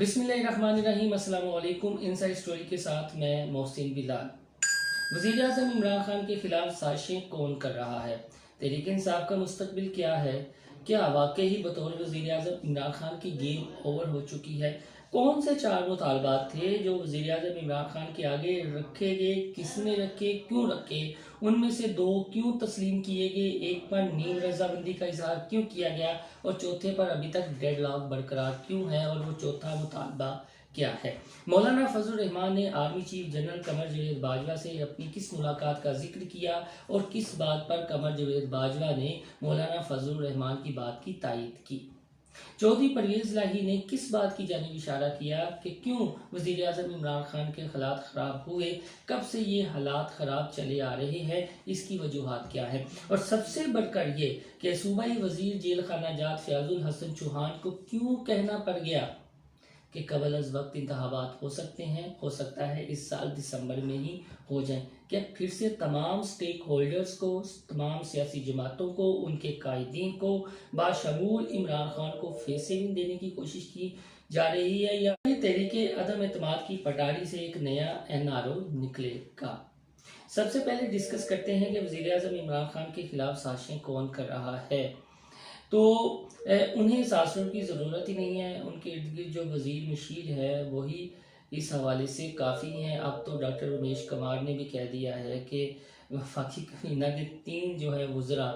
बिस्मिल्लाहिर्रहमानिर्रहीम। अस्सलाम वालेकुम। इनसाइड स्टोरी के साथ मैं मोहसिन बिलाल। वज़ीर आज़म इमरान खान के खिलाफ साजिशें कौन कर रहा है? तहरीक इंसाफ का मुस्तकबिल क्या है? क्या वाकई ही बतौर वज़ीर आज़म इमरान खान की गेम ओवर हो चुकी है? कौन से चार मुतालबात थे जो वज़ीर आज़म इमरान खान के आगे रखे गए, किसने रखे, क्यों रखे? उनमें से दो क्यों तस्लीम किए गए, एक पर नीम रजामंदी का इजहार क्यों किया गया और चौथे पर अभी तक डेडलॉक बरकरार क्यों है, और वो चौथा मुतालबा क्या है? मौलाना फजल रहमान ने army chief general Qamar Javed Bajwa से अपनी किस मुलाकात का जिक्र किया और किस बात पर कमर जावेद बाजवा ने मौलाना फजल रहमान की बात की तायीद की? चौधरी परवेज लाही ने किस बात की जानिब इशारा किया कि क्यों वज़ीर आज़म इमरान खान के हालात ख़राब हुए, कब से ये हालात ख़राब चले आ रहे हैं, इसकी वजूहात क्या है? और सबसे बढ़कर ये कि सूबाई वज़ीर जेल खाना जात फयाजुल हसन चौहान को क्यों कहना पड़ गया कि कबल अज वक्त इंतखाबात हो सकते हैं, हो सकता है इस साल दिसंबर में ही हो जाएं। क्या फिर से तमाम स्टेक होल्डर्स को, तमाम सियासी जमातों को, उनके कायदीन को, बाशमूल इमरान खान को फेसिंग देने की कोशिश की जा रही है, या तहरीके अदम एतमाद की पटारी से एक नया NRO निकलेगा? सबसे पहले डिस्कस करते हैं कि वज़ीर आज़म इमरान खान के खिलाफ साजिशें कौन कर रहा है। तो उन्हें साजिशों की ज़रूरत ही नहीं है। उनके इर्द गिर्द जो वज़ीर मुशीर है वही इस हवाले से काफ़ी हैं। अब तो डॉक्टर रमेश कुमार ने भी कह दिया है कि वफाकी काबीना के 3 जो है वज़रा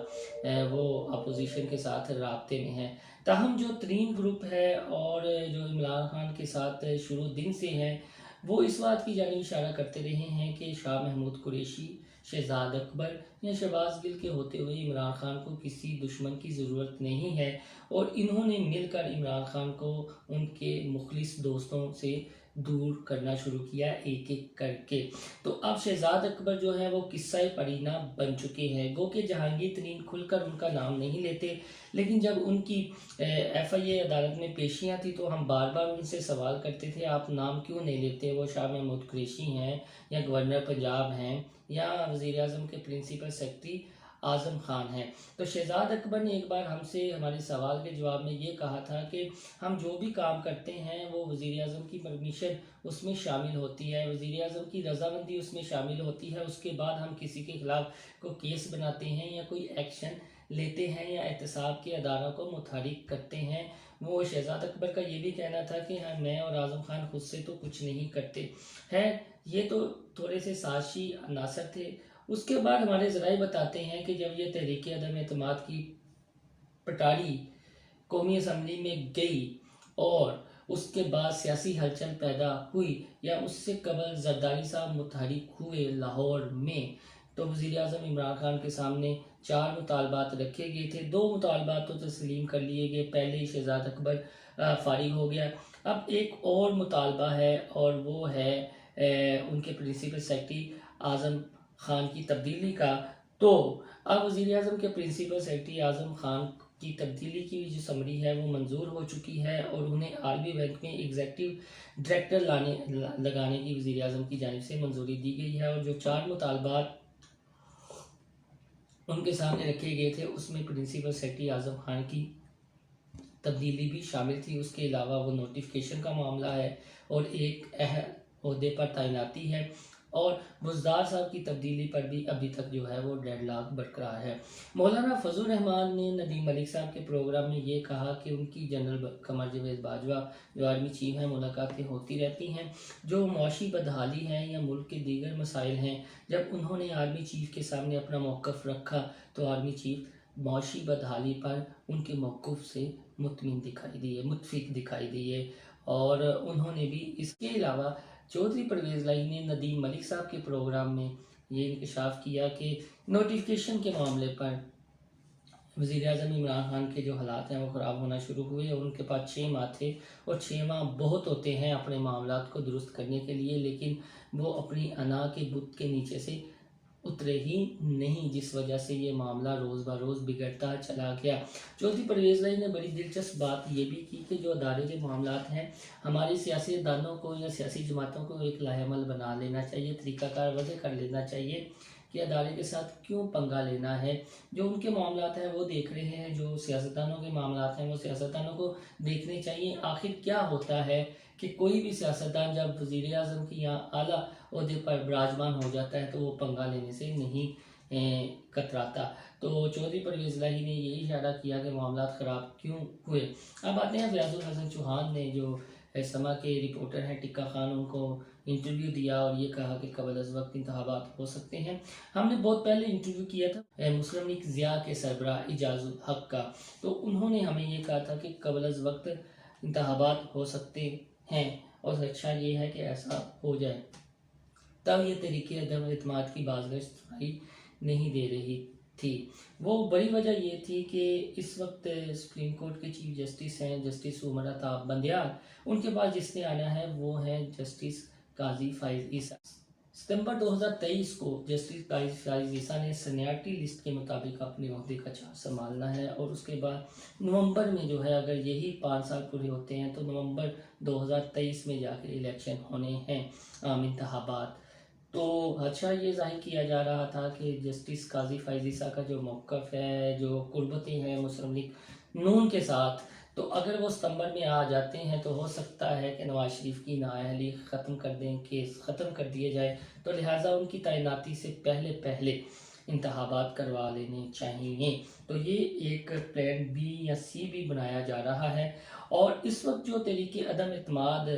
वो अपोजिशन के साथ राब्ते में हैं। ताहम जो तरीन ग्रुप है और जो इमरान खान के साथ शुरू दिन से हैं, वो इस बात की जानिब इशारा करते रहे हैं कि शाह महमूद कुरैशी, शहजाद अकबर या शहबाज गिल के होते हुए इमरान खान को किसी दुश्मन की ज़रूरत नहीं है, और इन्होंने मिलकर इमरान खान को उनके मुखलिस दोस्तों से दूर करना शुरू किया एक एक करके। तो अब शहजाद अकबर जो है वो किस्सा परीना बन चुके हैं। गो के जहांगीर तरीन खुलकर उनका नाम नहीं लेते, लेकिन जब उनकी FIA अदालत में पेशियाँ थी तो हम बार बार उनसे सवाल करते थे, आप नाम क्यों नहीं लेते? वो शाह महमूद कुरैशी हैं या गवर्नर पंजाब हैं या वज़ीर आज़म के प्रिंसिपल सेक्रेटरी आज़म खान हैं? तो शहजाद अकबर ने एक बार हमसे हमारे सवाल के जवाब में ये कहा था कि हम जो भी काम करते हैं वो वज़ीर आज़म की परमिशन उसमें शामिल होती है, वज़ीर आज़म की रजामंदी उसमें शामिल होती है, उसके बाद हम किसी के खिलाफ कोई केस बनाते हैं या कोई एक्शन लेते हैं या एहतसाब के अदारों को मुतहरिक करते हैं। वो शहजाद अकबर का ये भी कहना था कि हाँ, मैं और आज़म खान खुद से तो कुछ नहीं करते हैं। ये तो थोड़े से साजिशी अनासर थे। उसके बाद हमारे ज़राए बताते हैं कि जब ये तहरीक अदम एतमाद की पटारी कौमी असम्बली में गई और उसके बाद सियासी हलचल पैदा हुई, या उससे कबल जरदारी साहब मुतहरिक हुए लाहौर में, तो वज़ीर आज़म इमरान खान के सामने 4 मुतालबात रखे गए थे। 2 मुतालबात तो तस्लीम कर लिए गए, पहले ही शहजाद अकबर फारिग हो गया। अब एक और मुतालबा है और वो है उनके प्रिंसिपल सेक्रेटरी आज़म खान की तब्दीली का। तो अब वज़ीर आज़म के प्रिंसिपल सेक्रेटरी आज़म खान की तब्दीली की जो समरी है वो मंजूर हो चुकी है और उन्हें आर्मी बैंक में एग्जीक्यूटिव डायरेक्टर लगाने की वज़ीर आज़म की जानिब से मंजूरी दी गई है। और जो 4 मुतालबात उनके सामने रखे गए थे उसमें प्रिंसिपल सेक्रेटरी आज़म खान की तब्दीली भी शामिल थी। उसके अलावा वो नोटिफिकेशन का मामला है और एक अहम ओहदे पर तैनाती है, और बुज़दार साहब की तब्दीली पर भी अभी तक जो है वो डेडलॉक बरकरार है। मौलाना फजल रहमान ने नदीम मलिक साहब के प्रोग्राम में ये कहा कि उनकी जनरल कमर जावेद बाजवा जो आर्मी चीफ हैं, मुलाकातें होती रहती हैं। जो मुआशी बदहाली है या मुल्क के दीगर मसाइल हैं, जब उन्होंने आर्मी चीफ के सामने अपना मौक़िफ़ रखा तो आर्मी चीफ मुआशी बदहाली पर उनके मौक़िफ़ से मुतमिन दिखाई दिए, मुतफिक दिखाई दिए। और उन्होंने भी इसके अलावा चौधरी परवेज़ लाई ने नदीम मलिक साहब के प्रोग्राम में ये इंकशाफ किया कि नोटिफिकेशन के मामले पर वज़ीर आज़म इमरान खान के जो हालात हैं वो ख़राब होना शुरू हुए और उनके पास 6 माह थे, और 6 माह बहुत होते हैं अपने मामलात को दुरुस्त करने के लिए, लेकिन वो अपनी अना के बुत के नीचे से उतरे ही नहीं, जिस वजह से ये मामला रोज़ ब रोज़ बिगड़ता चला गया। चौधरी परवेज़ लाई ने बड़ी दिलचस्प बात ये भी की कि जो अदारे के मामलात हैं, हमारे सियासतदानों को या सियासी जमातों को एक लाहेमल बना लेना चाहिए, तरीक़ाकार वज़े कर लेना चाहिए कि अदारे के साथ क्यों पंगा लेना है। जो उनके मामलात हैं वो देख रहे हैं, जो सियासतदानों के मामलात हैं वो सियासतदानों को देखने चाहिए। आखिर क्या होता है कि कोई भी सियासतदान जब वज़ीर आज़म की यहाँ आला ओहदे पर विराजमान हो जाता है तो वो पंगा लेने से नहीं कतराता। तो चौधरी परवेज़ इलाही ने यही इशारा किया कि मामला ख़राब क्यों हुए। अब आते हैं फयाजुल हसन चौहान ने, जो समा के रिपोर्टर हैं टिक्का खान, उनको इंटरव्यू दिया और ये कहा कि कबल अज़ वक्त इंतखाबात हो सकते हैं। हमने बहुत पहले इंटरव्यू किया था मुस्लिम लीग ज़िया के सरबराह इजाज़ुल हक का, तो उन्होंने हमें ये कहा था कि कबल अज़ वक्त इंतखाबात हो सकते हैं और अच्छा ये है कि ऐसा हो जाए। तब ये तरीके अदम एतमाद की बाज़गश्त नहीं दे रही थी। वो बड़ी वजह ये थी कि इस वक्त सुप्रीम कोर्ट के चीफ जस्टिस हैं जस्टिस उमर अताब बंदियाल, उनके बाद जिसने आना है वो है जस्टिस काजी फाइज ईसा। सितंबर 2023 को जस्टिस काजी फाइज ईसा ने सीनियरिटी लिस्ट के मुताबिक अपने ओहदे का चार्ज संभालना है और उसके बाद नवंबर में जो है, अगर यही 5 साल पूरे होते हैं तो नवंबर 2023 में जाकर इलेक्शन होने हैं, आम इंतखाबात। तो अच्छा ये जाहिर किया जा रहा था कि जस्टिस काजी फाइज ईसा का जो मौक़िफ़ है, जो कुर्बतें हैं मुस्लिम लीग नून के साथ, तो अगर वो सितंबर में आ जाते हैं तो हो सकता है कि नवाज शरीफ की नाअहली ख़त्म कर दें, केस ख़त्म कर दिए जाए, तो लिहाजा उनकी तैनाती से पहले इंतखाबात करवा लेने चाहिए। तो ये एक प्लान बी या सी भी बनाया जा रहा है। और इस वक्त जो तरीके अदम एतमाद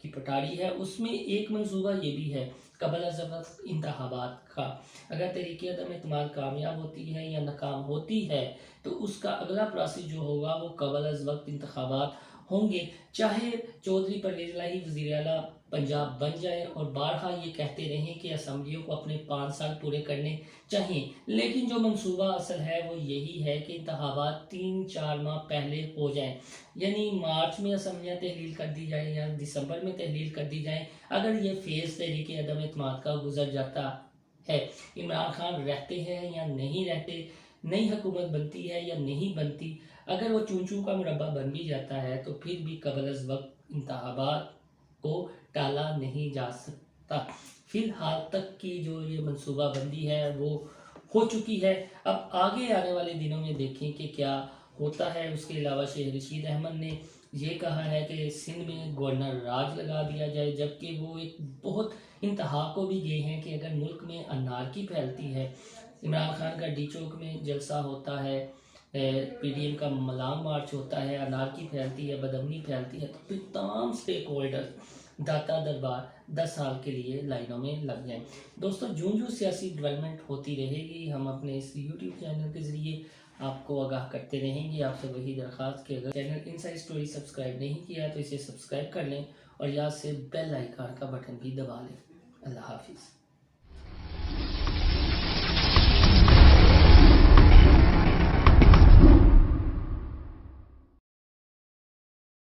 की पटारी है उसमें एक मंसूबा ये भी है कबल अज़ वक्त इंतखाबात का। अगर तरीके अदम एतमाद कामयाब होती है या नाकाम होती है तो उसका अगला प्रोसेस जो होगा वो कबल अज़ वक्त इंतखाबात होंगे, चाहे चौधरी परवेज़ इलाही वज़ीर आला पंजाब बन जाए और बारहा ये कहते रहें कि असम्बलियों को अपने 5 साल पूरे करने चाहिए। लेकिन जो मंसूबा असल है वो यही है कि इंतखाबात 3-4 माह पहले हो जाएं, यानी मार्च में असम्बलियाँ तहलील कर दी जाए या दिसंबर में तहलील कर दी जाएं। अगर ये फेज़ तहरीके अदम एतमाद का गुजर जाता है, इमरान खान रहते हैं या नहीं रहते, नई हुकूमत बनती है या नहीं बनती, अगर वो चूं चूं का मुरब्बा बन भी जाता है तो फिर भी कबल अज़ वक्त इंतखाबात को टाला नहीं जा सकता। फिलहाल तक की जो ये मनसूबाबंदी है वो हो चुकी है। अब आगे आने वाले दिनों में देखें कि क्या होता है। उसके अलावा शेख रशीद अहमद ने ये कहा है कि सिंध में गवर्नर राज लगा दिया जाए, जबकि वो एक बहुत इंतहा को भी गए हैं कि अगर मुल्क में अनारकी फैलती है, इमरान खान का डी चौक में जलसा होता है, पीडीएम का मलाम मार्च होता है, अनारकी फैलती है, बदअमनी फैलती है, तो फिर तमाम स्टेक होल्डर्स दाता दरबार 10 साल के लिए लाइनों में लग जाएं। दोस्तों, जो सियासी डेवलपमेंट होती रहेगी हम अपने इस यूट्यूब चैनल के ज़रिए आपको आगाह करते रहेंगे। आपसे वही दरख्वास्त कि अगर चैनल इनसाइड स्टोरी सब्सक्राइब नहीं किया तो इसे सब्सक्राइब कर लें और याद से बेल आइकन का बटन भी दबा लें। अल्लाह हाफिज़।